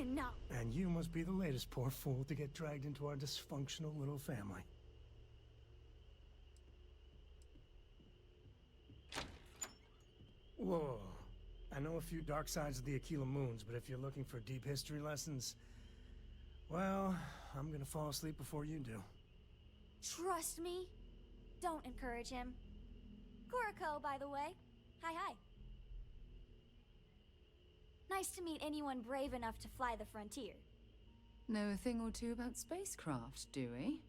cannot. And you must be the latest poor fool to get dragged into our dysfunctional little family. Whoa. I know a few dark sides of the Akila moons, but if you're looking for deep history lessons, well, I'm gonna fall asleep before you do. Trust me. Don't encourage him. Kuriko, by the way. Hi, hi. Nice to meet anyone brave enough to fly the frontier. Know a thing or two about spacecraft, do we?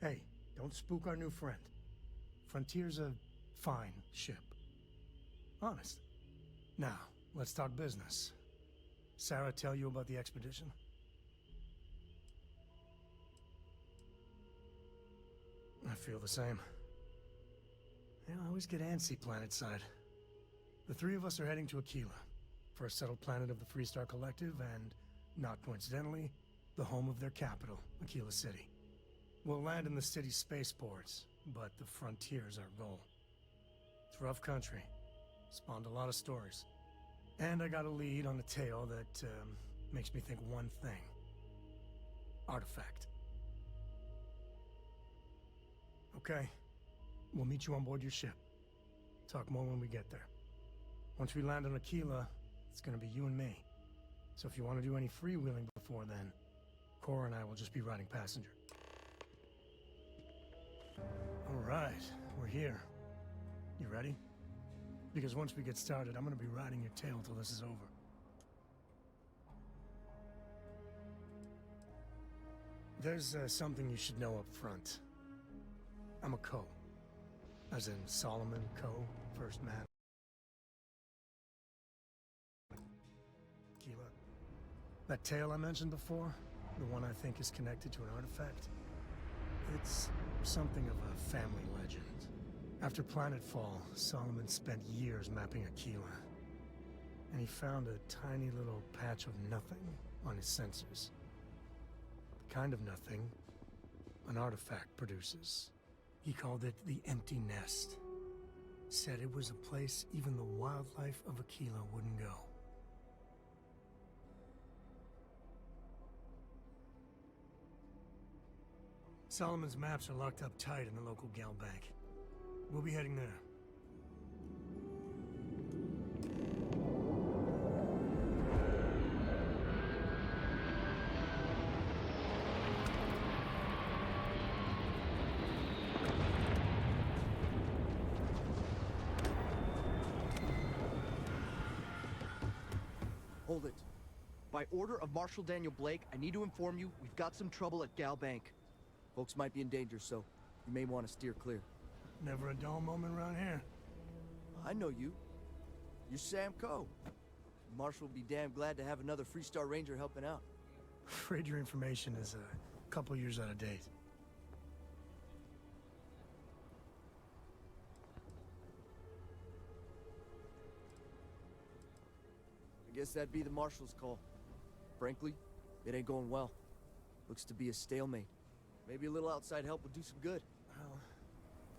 Hey, don't spook our new friend. Frontier's a fine ship. Honest. Now, let's talk business. Sarah tell you about the expedition? I feel the same. Yeah, I always get antsy planetside. The three of us are heading to Akila, first settled planet of the Freestar Collective, and, not coincidentally, the home of their capital, Akila City. We'll land in the city's spaceports, but the frontier's our goal. It's rough country. Spawned a lot of stories. And I got a lead on a tale that makes me think one thing. Artifact. Okay. We'll meet you on board your ship. Talk more when we get there. Once we land on Akila, it's gonna be you and me. So if you want to do any freewheeling before then, Cora and I will just be riding passenger. Alright, we're here. You ready? Because once we get started, I'm gonna be riding your tail till this is over. There's something you should know up front. I'm a Co. As in Solomon Co, first man. Akila. That tale I mentioned before, the one I think is connected to an artifact, it's something of a family legend. After planetfall, Solomon spent years mapping Akila. And he found a tiny little patch of nothing on his sensors. The kind of nothing an artifact produces. He called it the Empty Nest. Said it was a place even the wildlife of Akila wouldn't go. Solomon's maps are locked up tight in the local gal bank. We'll be heading there. Hold it. By order of Marshal Daniel Blake, I need to inform you we've got some trouble at Gal Bank. Folks might be in danger, so you may want to steer clear. Never a dull moment around here. I know you. You're Sam Coe. Marshal will be damn glad to have another Freestar Ranger helping out. Afraid your information is a couple years out of date. I guess that'd be the Marshal's call. Frankly, it ain't going well. Looks to be a stalemate. Maybe a little outside help would do some good. Well,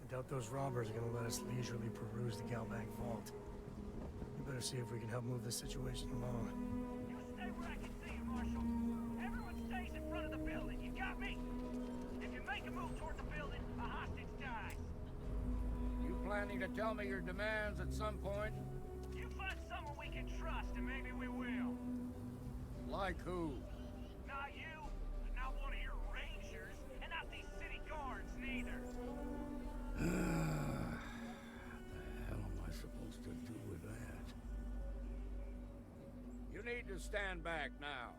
I doubt those robbers are gonna let us leisurely peruse the Galbank vault. We better see if we can help move this situation along. You stay where I can see you, Marshal. Everyone stays in front of the building. You got me? If you make a move toward the building, a hostage dies. You planning to tell me your demands at some point? You find someone we can trust, and maybe we will. Like who? Not you, not one of your rangers, and not these city guards, neither. What the hell am I supposed to do with that? You need to stand back now.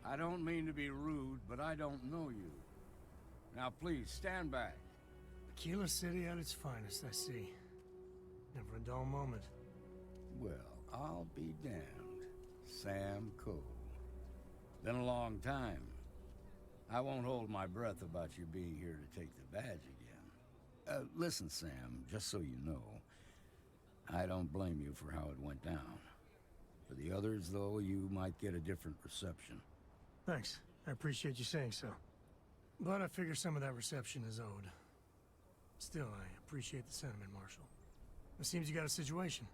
I don't mean to be rude, but I don't know you. Now please, stand back. Akila City at its finest, I see. Never a dull moment. Well, I'll be damned. Sam Coe. Been a long time. I won't hold my breath about you being here to take the badge again. Listen, Sam, just so you know, I don't blame you for how it went down. For the others, though, you might get a different reception. Thanks. I appreciate you saying so. But I figure some of that reception is owed. Still, I appreciate the sentiment, Marshal. It seems you got a situation.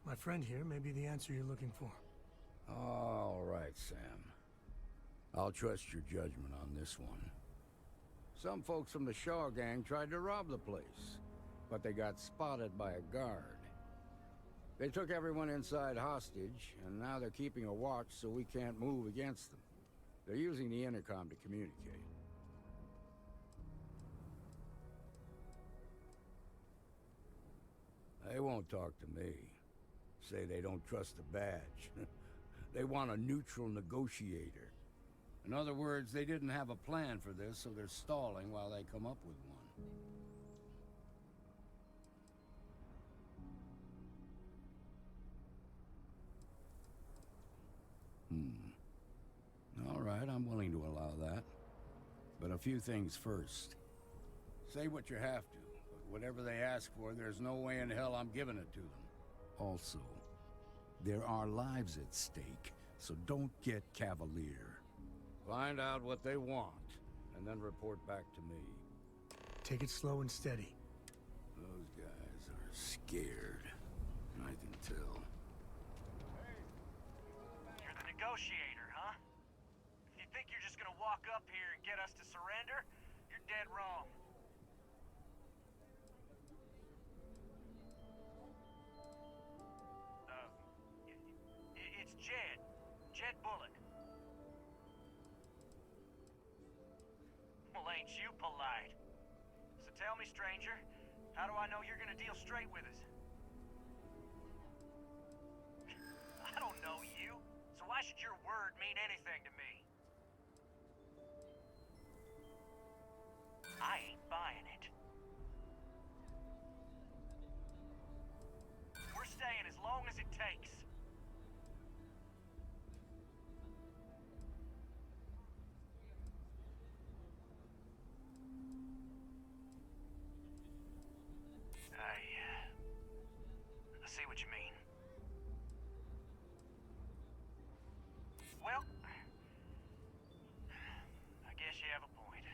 My friend here may be the answer you're looking for. All right, Sam. I'll trust your judgment on this one. Some folks from the Shaw gang tried to rob the place, but they got spotted by a guard. They took everyone inside hostage, and now they're keeping a watch so we can't move against them. They're using the intercom to communicate. They won't talk to me. Say they don't trust the badge. They want a neutral negotiator. In other words, they didn't have a plan for this, so they're stalling while they come up with one. All right, I'm willing to allow that. But a few things first. Say what you have to, but whatever they ask for, there's no way in hell I'm giving it to them. Also, there are lives at stake, so don't get cavalier. Find out what they want, and then report back to me. Take it slow and steady. Those guys are scared. I can tell. You're the negotiator, huh? If you think you're just gonna walk up here and get us to surrender, you're dead wrong. It's Jed. Jed Bullock. Well, ain't you polite? So tell me, stranger, how do I know you're gonna deal straight with us? I don't know you, so why should your word mean anything to me? I ain't buying it. We're staying as long as it takes. I see what you mean. Well, I guess you have a point.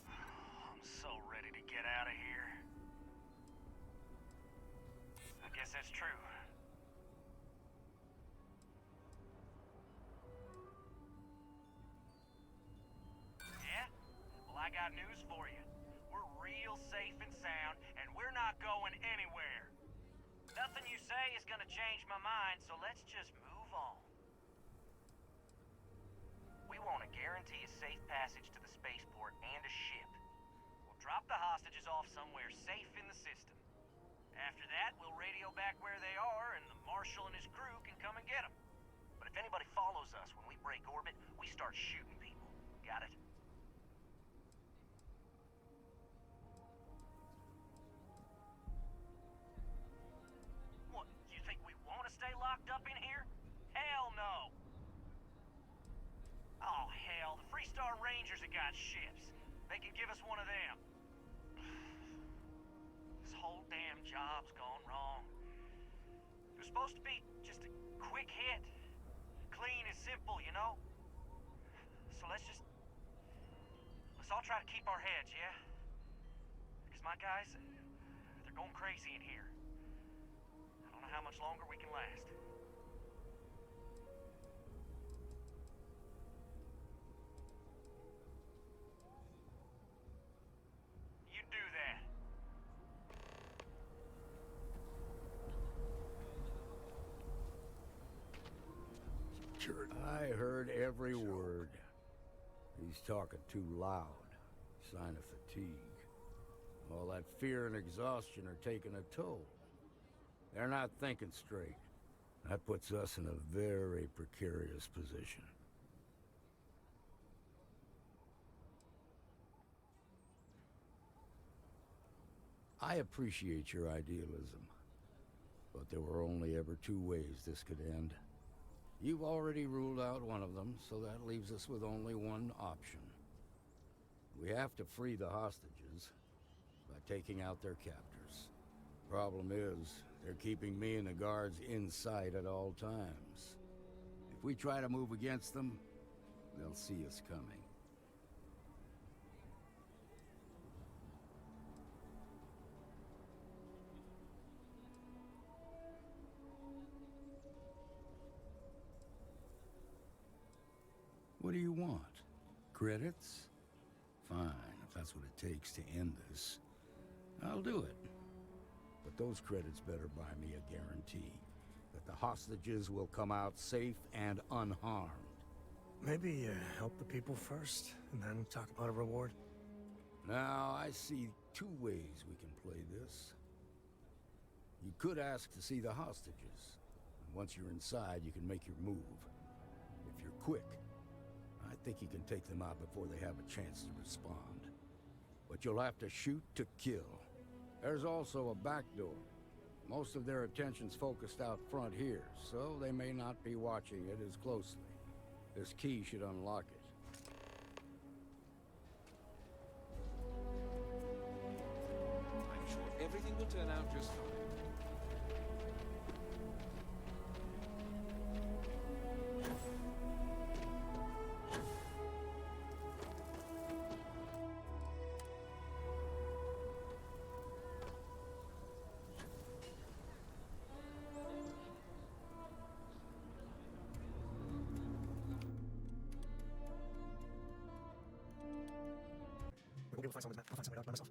I'm so ready to get out of here. I guess that's true. Yeah? Well, I got news for you. We're real safe and sound, and we're not going anywhere. Nothing you say is gonna change my mind, so let's just move on. We want to guarantee a safe passage to the spaceport and a ship. We'll drop the hostages off somewhere safe in the system. After that, we'll radio back where they are, and the Marshal and his crew can come and get them. But if anybody follows us when we break orbit, we start shooting people. Got it? What, you think we want to stay locked up in here? Hell no! Oh, hell, the Freestar Rangers have got ships. They can give us one of them. This whole damn job's gone wrong. It was supposed to be just a quick hit. Clean and simple, you know? So let's all try to keep our heads, yeah? Because my guys, they're going crazy in here. I don't know how much longer we can last. You do that. I heard every word. He's talking too loud. Sign of fatigue. All that fear and exhaustion are taking a toll. They're not thinking straight. That puts us in a very precarious position. I appreciate your idealism, but there were only ever two ways this could end. You've already ruled out one of them, so that leaves us with only one option. We have to free the hostages by taking out their captors. Problem is, They're keeping me and the guards in sight at all times. If we try to move against them, they'll see us coming. What do you want? Credits? Fine, if that's what it takes to end this. I'll do it. But those credits better buy me a guarantee that the hostages will come out safe and unharmed. Maybe help the people first, and then talk about a reward? Now, I see two ways we can play this. You could ask to see the hostages. And once you're inside, you can make your move. If you're quick, I think you can take them out before they have a chance to respond. But you'll have to shoot to kill. There's also a back door. Most of their attention's focused out front here, so they may not be watching it as closely. This key should unlock it. I'm sure everything will turn out just fine. We'll be able to find someone's map. I'll find somebody else by myself.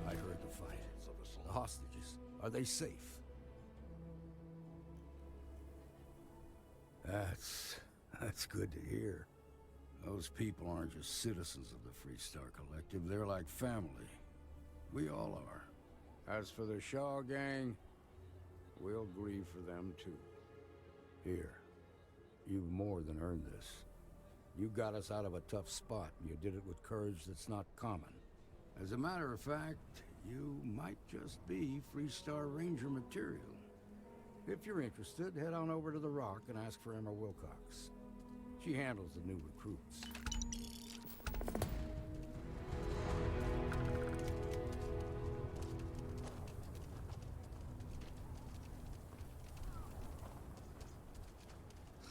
I heard the fight. The hostages, are they safe? That's good to hear. Those people aren't just citizens of the Freestar Collective, they're like family. We all are. As for the Shaw gang, we'll grieve for them too. Here, you've more than earned this. You got us out of a tough spot, and you did it with courage that's not common. As a matter of fact, you might just be Freestar Ranger material. If you're interested, head on over to the Rock and ask for Emma Wilcox. She handles the new recruits.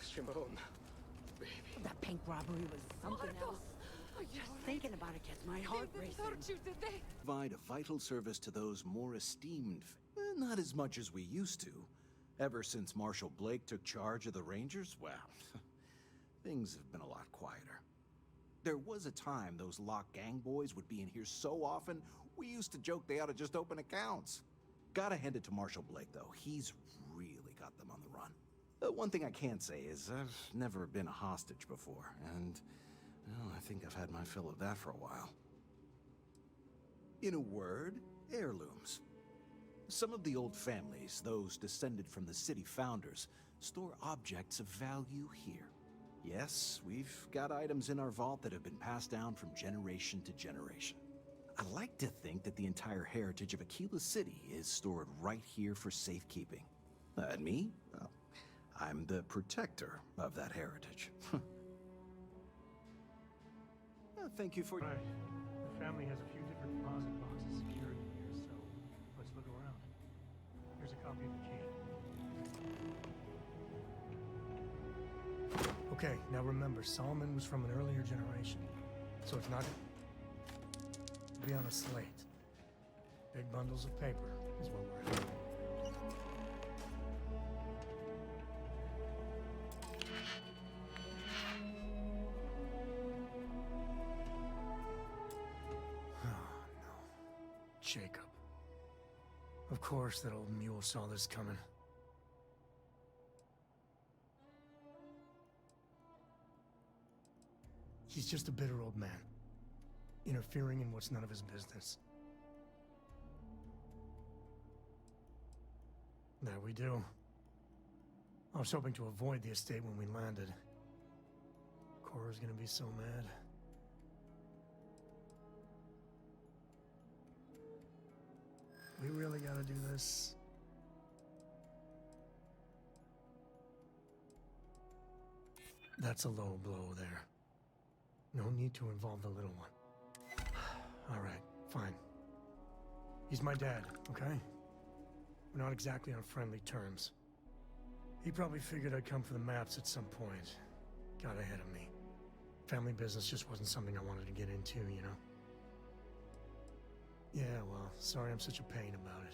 Shimon, baby. That pink robbery was something else. Just thinking about it gets my heart racing. Provide a vital service to those more esteemed. Not as much as we used to. Ever since Marshal Blake took charge of the Rangers, well, things have been a lot quieter. There was a time those Lock gang boys would be in here so often, we used to joke they ought to just open accounts. Gotta hand it to Marshal Blake, though. He's really got them on the run. One thing I can say is I've never been a hostage before, and well, I think I've had my fill of that for a while. In a word, heirlooms. Some of the old families, those descended from the city founders, store objects of value here. Yes, we've got items in our vault that have been passed down from generation to generation. I like to think that the entire heritage of Akila City is stored right here for safekeeping. And me? Well, I'm the protector of that heritage. Thank you for... Right. The family has a few different deposit boxes secured in here, so let's look around. Here's a copy of the key. Okay, now remember, Solomon was from an earlier generation, so it's not to be on a slate. Big bundles of paper is what we're after. Jacob. Of course that old mule saw this coming. He's just a bitter old man, interfering in what's none of his business. There we do. I was hoping to avoid the estate when we landed. Cora's gonna be so mad. We really gotta do this? That's a low blow there. No need to involve the little one. Alright, fine. He's my dad, okay? We're not exactly on friendly terms. He probably figured I'd come for the maps at some point. Got ahead of me. Family business just wasn't something I wanted to get into, you know? Yeah, well, sorry I'm such a pain about it.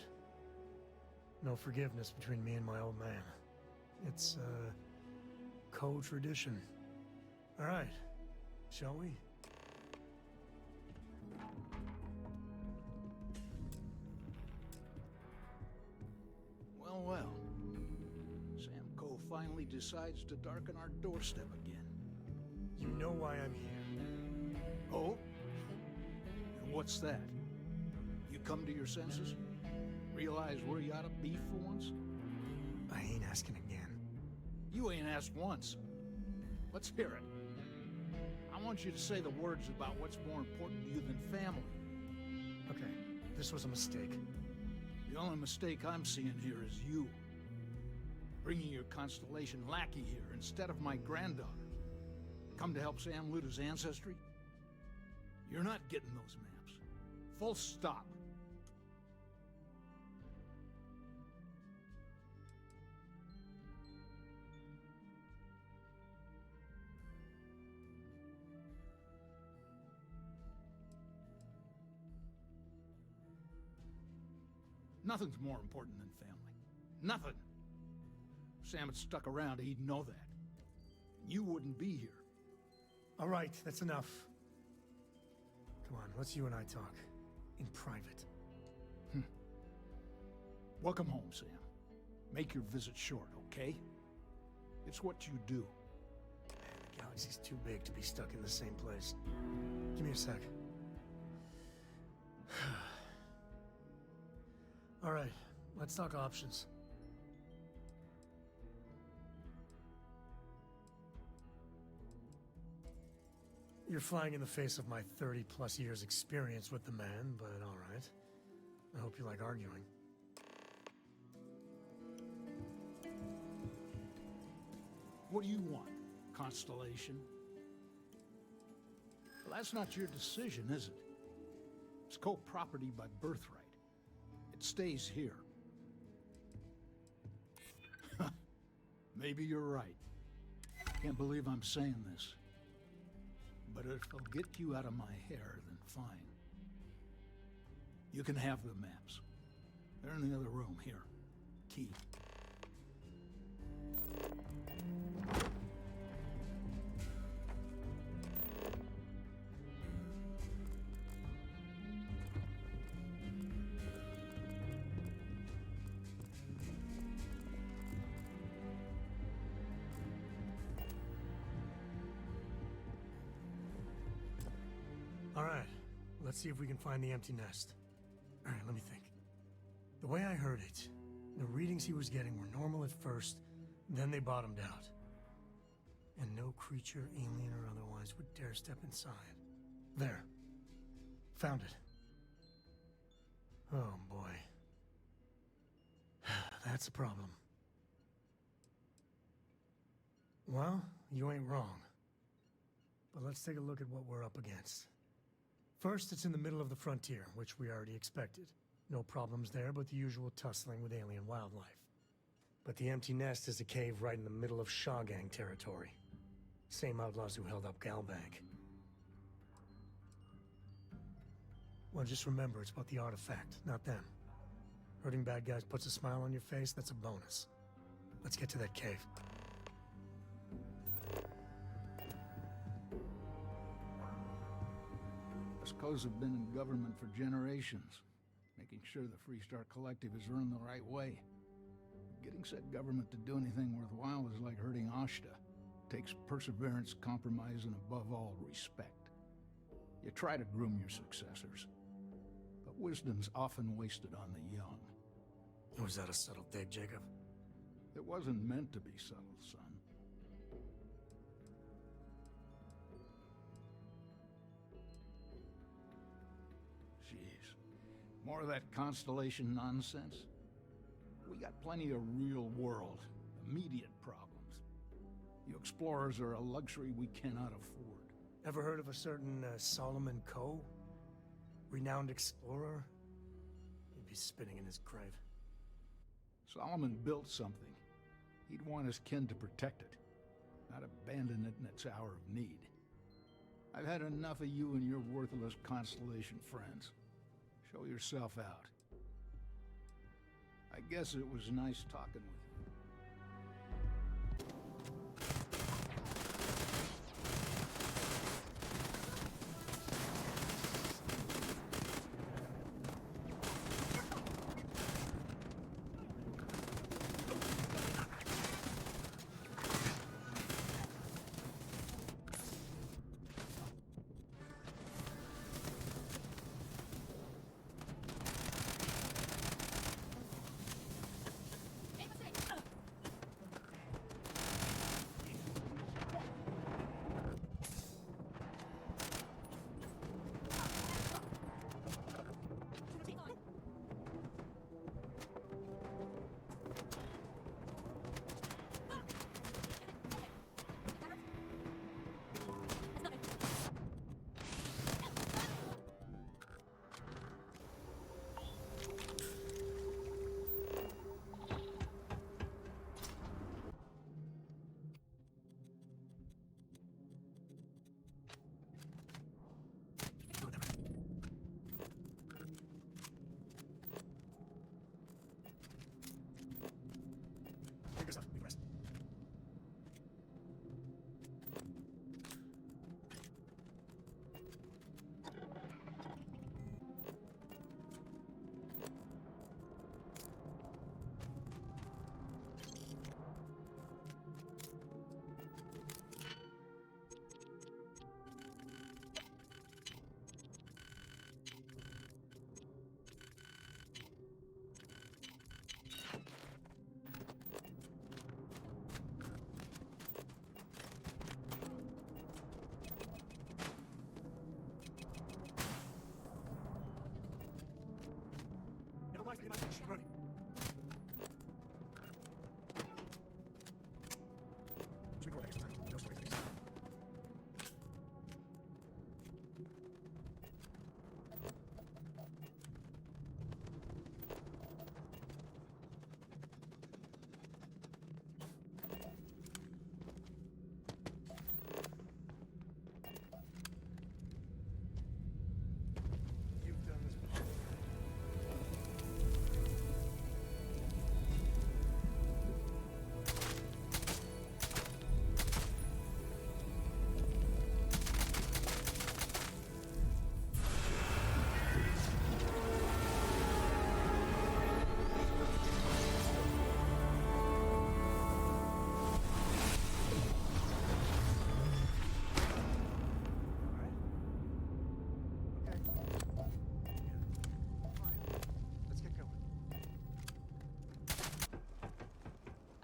No forgiveness between me and my old man. It's, co-tradition. All right, shall we? Well, well. Sam Coe finally decides to darken our doorstep again. You know why I'm here. Oh? And what's that? You come to your senses? Realize where you ought to be for once? I ain't asking again. You ain't asked once. Let's hear it. I want you to say the words about what's more important to you than family. Okay, this was a mistake. The only mistake I'm seeing here is you. Bringing your Constellation lackey here instead of my granddaughter. Come to help Sam loot his ancestry? You're not getting those maps. Full stop. Nothing's more important than family. Nothing. If Sam had stuck around, he'd know that. You wouldn't be here. All right, that's enough. Come on, let's you and I talk. In private. Welcome home, Sam. Make your visit short, okay? It's what you do. Man, the galaxy's too big to be stuck in the same place. Give me a sec. All right, let's talk options. You're flying in the face of my 30-plus years experience with the man, but all right. I hope you like arguing. What do you want, Constellation? Well, that's not your decision, is it? It's co-property by birthright. It stays here. Maybe you're right. Can't believe I'm saying this. But if it'll get you out of my hair, then fine. You can have the maps. They're in the other room, here. Key. All right, let's see if we can find the empty nest. All right, let me think. The way I heard it, the readings he was getting were normal at first, then they bottomed out. And no creature, alien or otherwise, would dare step inside. There. Found it. Oh, boy. That's a problem. Well, you ain't wrong. But let's take a look at what we're up against. First, it's in the middle of the frontier, which we already expected. No problems there, but the usual tussling with alien wildlife. But the empty nest is a cave right in the middle of Shawgang territory. Same outlaws who held up Galbank. Well, just remember, it's about the artifact, not them. Hurting bad guys puts a smile on your face, that's a bonus. Let's get to that cave. Escos have been in government for generations, making sure the Freestar Collective is run the right way. Getting said government to do anything worthwhile is like hurting Ashta. Takes perseverance, compromise, and above all, respect. You try to groom your successors, but wisdom's often wasted on the young. Was that a subtle dig, Jacob? It wasn't meant to be subtle, son. Jeez. More of that Constellation nonsense? We got plenty of real-world, immediate problems. You explorers are a luxury we cannot afford. Ever heard of a certain Solomon Coe? Renowned explorer? He'd be spinning in his grave. Solomon built something. He'd want his kin to protect it, not abandon it in its hour of need. I've had enough of you and your worthless Constellation friends. Show yourself out. I guess it was nice talking with you.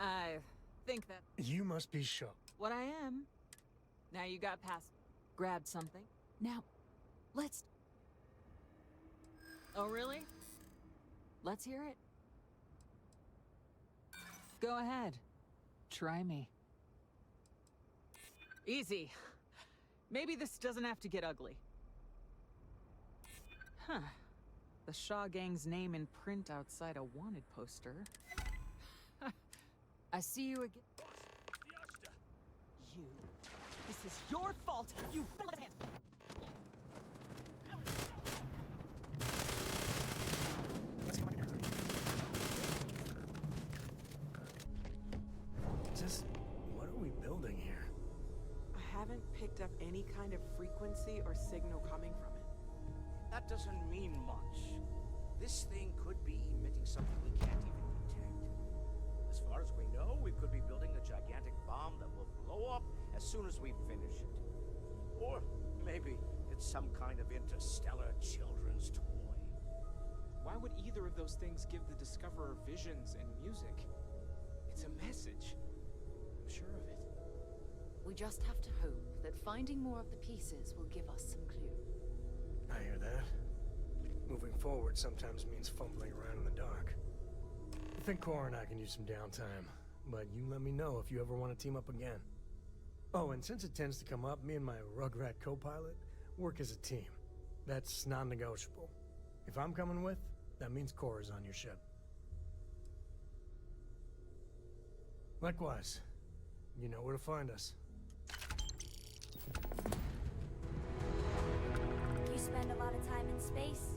I think that... You must be shook. What I am. Now you got past... Grabbed something. Now, let's... Oh, really? Let's hear it. Go ahead. Try me. Easy. Maybe this doesn't have to get ugly. Huh. The Shaw Gang's name in print outside a wanted poster. I see you again. You. This is your fault. You. Just what are we building here? I haven't picked up any kind of frequency or signal coming from it. That doesn't mean much. This thing could be emitting something we can't even detect. As far as we know, we could be building a gigantic bomb that will blow up as soon as we finish it. Or maybe it's some kind of interstellar children's toy. Why would either of those things give the Discoverer visions and music? It's It's a message. I'm sure of it. We just have to hope that finding more of the pieces will give us some clue. I hear that. Moving forward sometimes means fumbling around in the dark. I think Cora and I can use some downtime, but you let me know if you ever want to team up again. Oh, and since it tends to come up, me and my Rugrat co-pilot work as a team. That's non-negotiable. If I'm coming with, that means Cora's on your ship. Likewise, you know where to find us. You spend a lot of time in space?